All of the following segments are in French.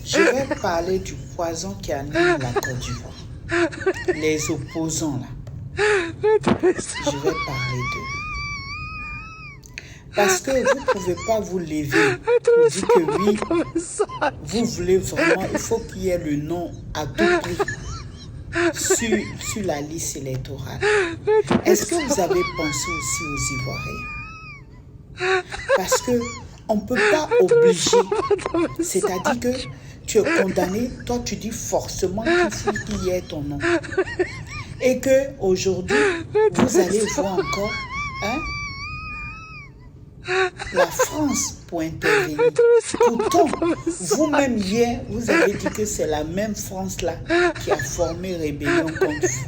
Je vais parler du poison qui anime la Côte d'Ivoire. Les opposants là. Je vais parler d'eux. Parce que vous ne pouvez pas vous lever pour dire que oui, vous voulez vraiment, il faut qu'il y ait le nom à tout prix sur la liste électorale. Est-ce que vous avez pensé aussi aux Ivoiriens? Parce qu'on ne peut pas obliger. C'est-à-dire que tu es condamné, toi tu dis forcément qu'il faut qu'il y ait ton nom. Et qu'aujourd'hui, vous allez voir encore la France pour intervenir. Pourtant, vous-même hier, vous avez dit que c'est la même France-là qui a formé rébellion contre vous.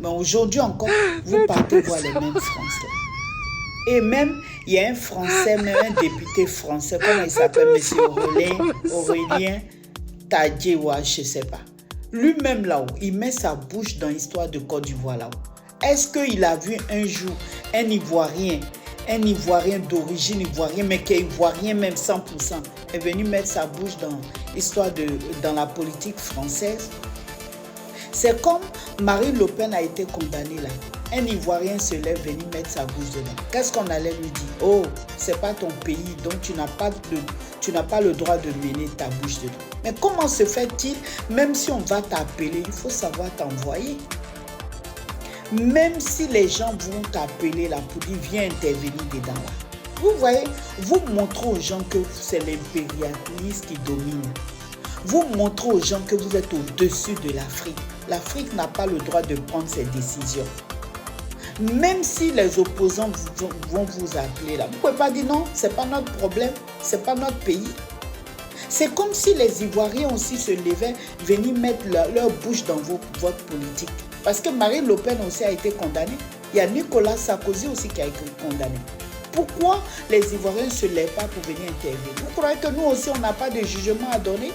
Mais aujourd'hui encore, vous partez voir les mêmes France-là. Et même, il y a un Français, même un député français, comment il s'appelle, M. Aurélien Tadjewa, je ne sais pas. Lui-même là-haut, il met sa bouche dans l'histoire de Côte d'Ivoire là-haut. Est-ce qu'il a vu un jour un Ivoirien d'origine ivoirienne, mais qui est ivoirien même 100%, est venu mettre sa bouche dans l'histoire dans la politique française? C'est comme Marine Le Pen a été condamnée là. Un Ivoirien se lève venir mettre sa bouche dedans. Qu'est-ce qu'on allait lui dire? Oh, c'est pas ton pays, donc tu n'as pas le droit de mener ta bouche dedans. Mais comment se fait-il, même si on va t'appeler, il faut savoir t'envoyer. Même si les gens vont t'appeler là pour dire viens intervenir dedans là. Vous voyez, vous montrez aux gens que c'est l'impérialisme qui domine. Vous montrez aux gens que vous êtes au-dessus de l'Afrique. L'Afrique n'a pas le droit de prendre ses décisions. Même si les opposants vont vous appeler là, vous ne pouvez pas dire non, ce n'est pas notre problème, ce n'est pas notre pays. C'est comme si les Ivoiriens aussi se levaient, venir mettre leur bouche dans votre politique. Parce que Marine Le Pen aussi a été condamnée. Il y a Nicolas Sarkozy aussi qui a été condamné. Pourquoi les Ivoiriens ne se lèvent pas pour venir intervenir? Vous croyez que nous aussi, on n'a pas de jugement à donner?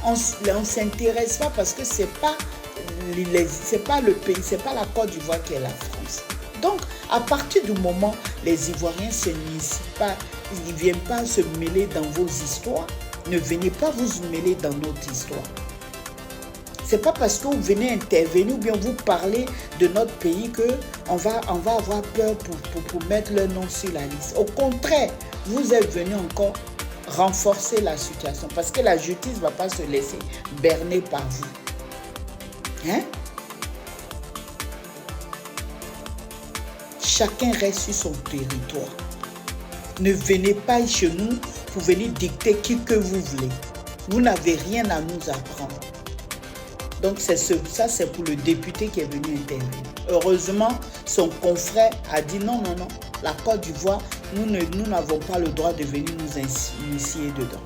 On ne s'intéresse pas parce que ce n'est pas le pays, ce n'est pas la Côte d'Ivoire qui est la France. Donc, à partir du moment où les Ivoiriens ils ne viennent pas se mêler dans vos histoires, ne venez pas vous mêler dans notre histoire. Ce n'est pas parce que vous venez intervenir ou bien vous parlez de notre pays qu'on va avoir peur pour mettre leur nom sur la liste. Au contraire, vous êtes venus encore renforcer la situation parce que la justice ne va pas se laisser berner par vous. Hein? Chacun reste sur son territoire. Ne venez pas chez nous pour venir dicter qui que vous voulez. Vous n'avez rien à nous apprendre. Donc ça c'est pour le député qui est venu intervenir. Heureusement, son confrère a dit non, la Côte d'Ivoire, nous n'avons pas le droit de venir nous initier dedans.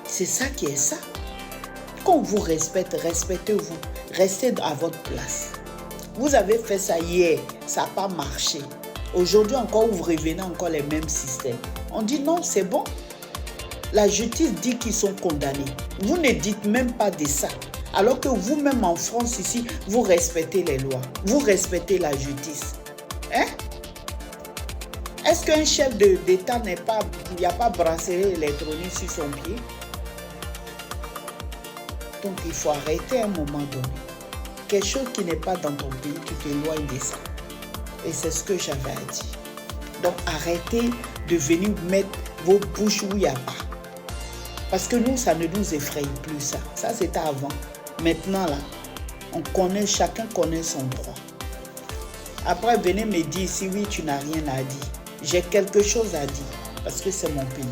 C'est ça qui est ça. Quand on vous respecte, respectez-vous. Restez à votre place. Vous avez fait ça hier, ça n'a pas marché. Aujourd'hui encore, vous revenez encore les mêmes systèmes. On dit non, c'est bon. La justice dit qu'ils sont condamnés. Vous ne dites même pas de ça. Alors que vous-même en France ici, vous respectez les lois. Vous respectez la justice. Hein? Est-ce qu'un chef d'État il n'y a pas bracelet électronique sur son pied? Donc il faut arrêter à un moment donné. Quelque chose qui n'est pas dans ton pays, tu t'éloignes de ça. Et c'est ce que j'avais à dire. Donc arrêtez de venir mettre vos bouches où il n'y a pas. Parce que nous, ça ne nous effraie plus ça. Ça, c'était avant. Maintenant, là, chacun connaît son droit. Après, venez me dire si oui, tu n'as rien à dire. J'ai quelque chose à dire parce que c'est mon pays.